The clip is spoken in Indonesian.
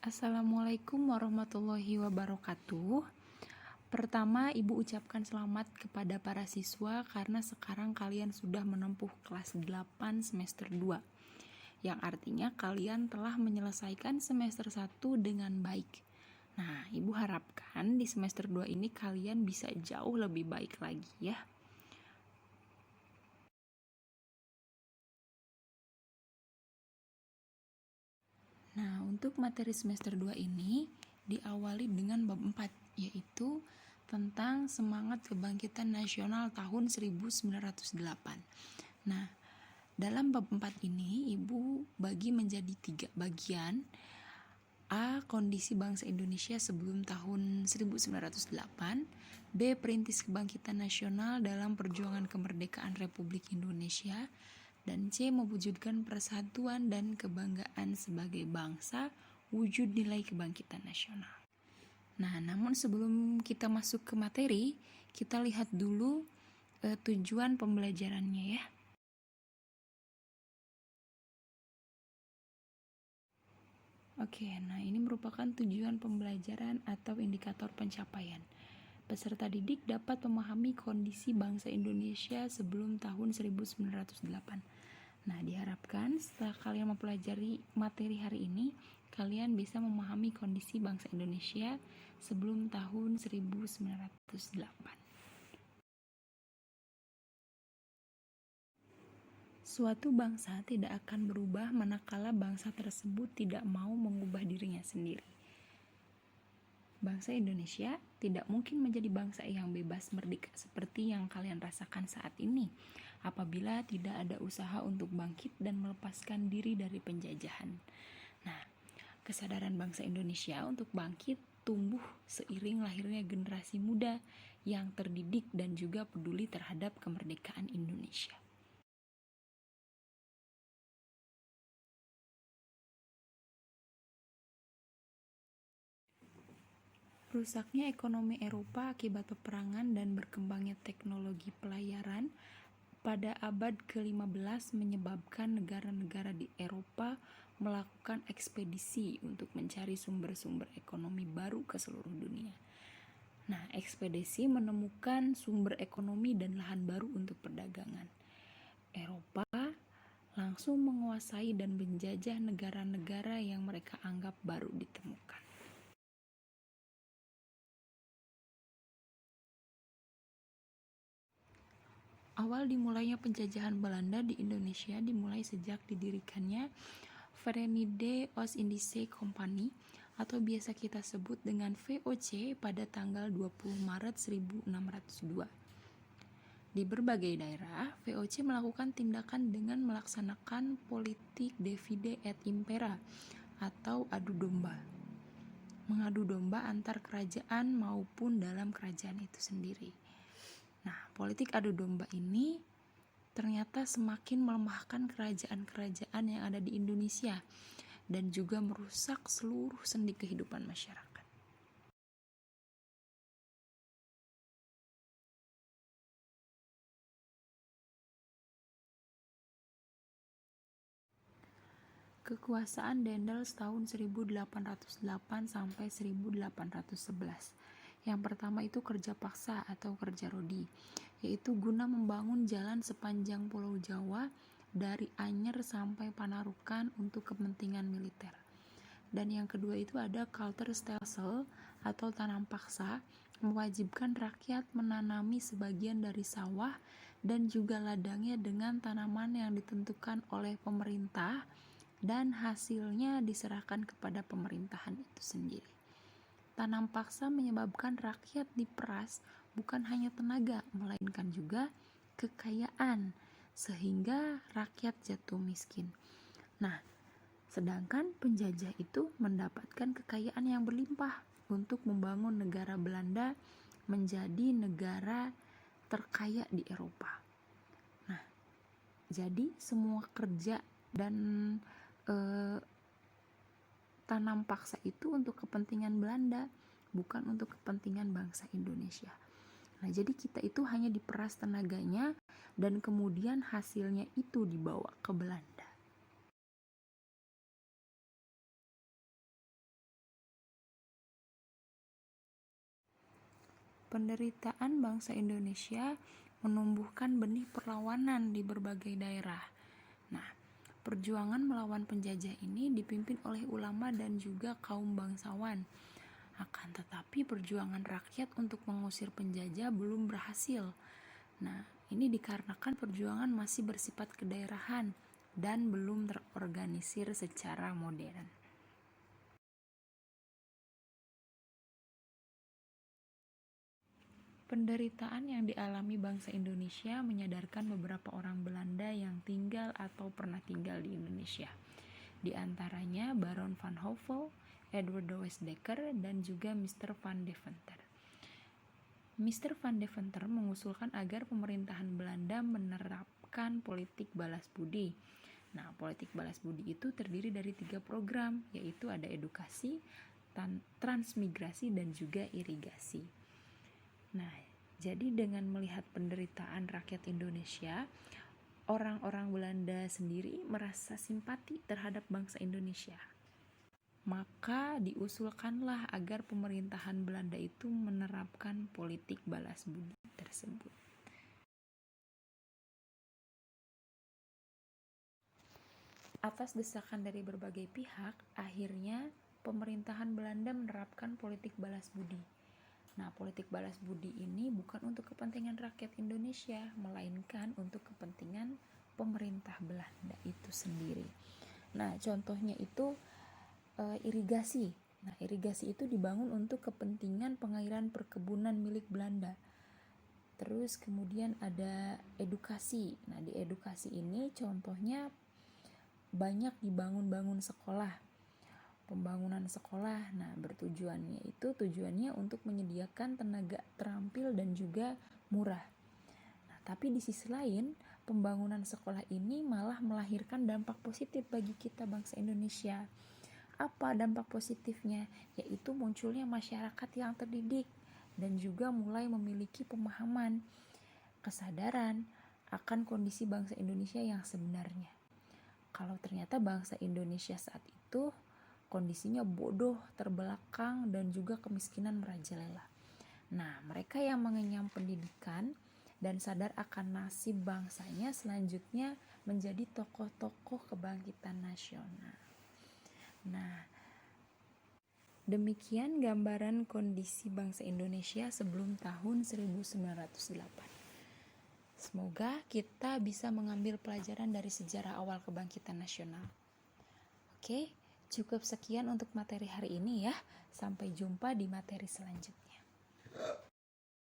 Assalamualaikum warahmatullahi wabarakatuh. Pertama, Ibu ucapkan selamat kepada para siswa karena sekarang kalian sudah menempuh kelas 8 semester 2, yang artinya kalian telah menyelesaikan semester 1 dengan baik. Nah, Ibu harapkan di semester 2 ini kalian bisa jauh lebih baik lagi ya. Nah, untuk materi semester 2 ini diawali dengan bab 4, yaitu tentang semangat kebangkitan nasional tahun 1908. Nah, dalam bab 4 ini Ibu bagi menjadi 3 bagian. A. Kondisi bangsa Indonesia sebelum tahun 1908. B. Perintis kebangkitan nasional dalam perjuangan kemerdekaan Republik Indonesia. Dan C. Mewujudkan persatuan dan kebanggaan sebagai bangsa, wujud nilai kebangkitan nasional. Nah, namun sebelum kita masuk ke materi, kita lihat dulu tujuan pembelajarannya ya. Oke, nah ini merupakan tujuan pembelajaran atau indikator pencapaian. Peserta didik dapat memahami kondisi bangsa Indonesia sebelum tahun 1908. Nah, diharapkan setelah kalian mempelajari materi hari ini, kalian bisa memahami kondisi bangsa Indonesia sebelum tahun 1908. Suatu bangsa tidak akan berubah manakala bangsa tersebut tidak mau mengubah dirinya sendiri. Bangsa Indonesia tidak mungkin menjadi bangsa yang bebas merdeka seperti yang kalian rasakan saat ini apabila tidak ada usaha untuk bangkit dan melepaskan diri dari penjajahan. Nah, kesadaran bangsa Indonesia untuk bangkit tumbuh seiring lahirnya generasi muda yang terdidik dan juga peduli terhadap kemerdekaan Indonesia. Rusaknya ekonomi Eropa akibat peperangan dan berkembangnya teknologi pelayaran pada abad ke-15 menyebabkan negara-negara di Eropa melakukan ekspedisi untuk mencari sumber-sumber ekonomi baru ke seluruh dunia. Nah, ekspedisi menemukan sumber ekonomi dan lahan baru untuk perdagangan. Eropa langsung menguasai dan menjajah negara-negara yang mereka anggap baru ditemukan. Awal dimulainya penjajahan Belanda di Indonesia dimulai sejak didirikannya Verenigde Oost-Indische Compagnie atau biasa kita sebut dengan VOC pada tanggal 20 Maret 1602. Di berbagai daerah, VOC melakukan tindakan dengan melaksanakan politik divide et impera atau adu domba. Mengadu domba antar kerajaan maupun dalam kerajaan itu sendiri. Nah, politik adu domba ini ternyata semakin melemahkan kerajaan-kerajaan yang ada di Indonesia dan juga merusak seluruh sendi kehidupan masyarakat. Kekuasaan Daendels tahun 1808 sampai 1811. Yang pertama itu kerja paksa atau kerja rodi, yaitu guna membangun jalan sepanjang Pulau Jawa dari Anyer sampai Panarukan untuk kepentingan militer. Dan yang kedua itu ada Kalterstelsel atau tanam paksa, mewajibkan rakyat menanami sebagian dari sawah dan juga ladangnya dengan tanaman yang ditentukan oleh pemerintah dan hasilnya diserahkan kepada pemerintahan itu sendiri. Tanam paksa menyebabkan rakyat diperas bukan hanya tenaga, melainkan juga kekayaan, sehingga rakyat jatuh miskin. Nah, sedangkan penjajah itu mendapatkan kekayaan yang berlimpah untuk membangun negara Belanda menjadi negara terkaya di Eropa. Nah, jadi semua kerja dan tanam paksa itu untuk kepentingan Belanda, bukan untuk kepentingan bangsa Indonesia. Nah, jadi kita itu hanya diperas tenaganya dan kemudian hasilnya itu dibawa ke Belanda. Penderitaan bangsa Indonesia menumbuhkan benih perlawanan di berbagai daerah. Nah, perjuangan melawan penjajah ini dipimpin oleh ulama dan juga kaum bangsawan. Akan tetapi perjuangan rakyat untuk mengusir penjajah belum berhasil. Nah, ini dikarenakan perjuangan masih bersifat kedaerahan dan belum terorganisir secara modern. Penderitaan yang dialami bangsa Indonesia menyadarkan beberapa orang Belanda yang tinggal atau pernah tinggal di Indonesia. Di antaranya Baron van Hove, Edward de Westdekker, dan juga Mr. van Deventer. Mr. van Deventer mengusulkan agar pemerintahan Belanda menerapkan politik balas budi. Nah, politik balas budi itu terdiri dari 3 program, yaitu ada edukasi, transmigrasi, dan juga irigasi. Nah, jadi dengan melihat penderitaan rakyat Indonesia, orang-orang Belanda sendiri merasa simpati terhadap bangsa Indonesia. Maka diusulkanlah agar pemerintahan Belanda itu menerapkan politik balas budi tersebut. Atas desakan dari berbagai pihak, akhirnya pemerintahan Belanda menerapkan politik balas budi. Nah, politik balas budi ini bukan untuk kepentingan rakyat Indonesia, melainkan untuk kepentingan pemerintah Belanda itu sendiri. Nah, contohnya itu irigasi. Nah, irigasi itu dibangun untuk kepentingan pengairan perkebunan milik Belanda. Terus kemudian ada edukasi. Nah, di edukasi ini contohnya banyak dibangun sekolah. Pembangunan sekolah, nah tujuannya untuk menyediakan tenaga terampil dan juga murah. Nah, tapi di sisi lain, pembangunan sekolah ini malah melahirkan dampak positif bagi kita bangsa Indonesia. Apa dampak positifnya? Yaitu munculnya masyarakat yang terdidik dan juga mulai memiliki pemahaman, kesadaran akan kondisi bangsa Indonesia yang sebenarnya. Kalau ternyata bangsa Indonesia saat itu kondisinya bodoh, terbelakang, dan juga kemiskinan merajalela. Nah, mereka yang mengenyam pendidikan dan sadar akan nasib bangsanya selanjutnya menjadi tokoh-tokoh kebangkitan nasional. Nah, demikian gambaran kondisi bangsa Indonesia sebelum tahun 1908. Semoga kita bisa mengambil pelajaran dari sejarah awal kebangkitan nasional. Oke, cukup sekian untuk materi hari ini ya. Sampai jumpa di materi selanjutnya.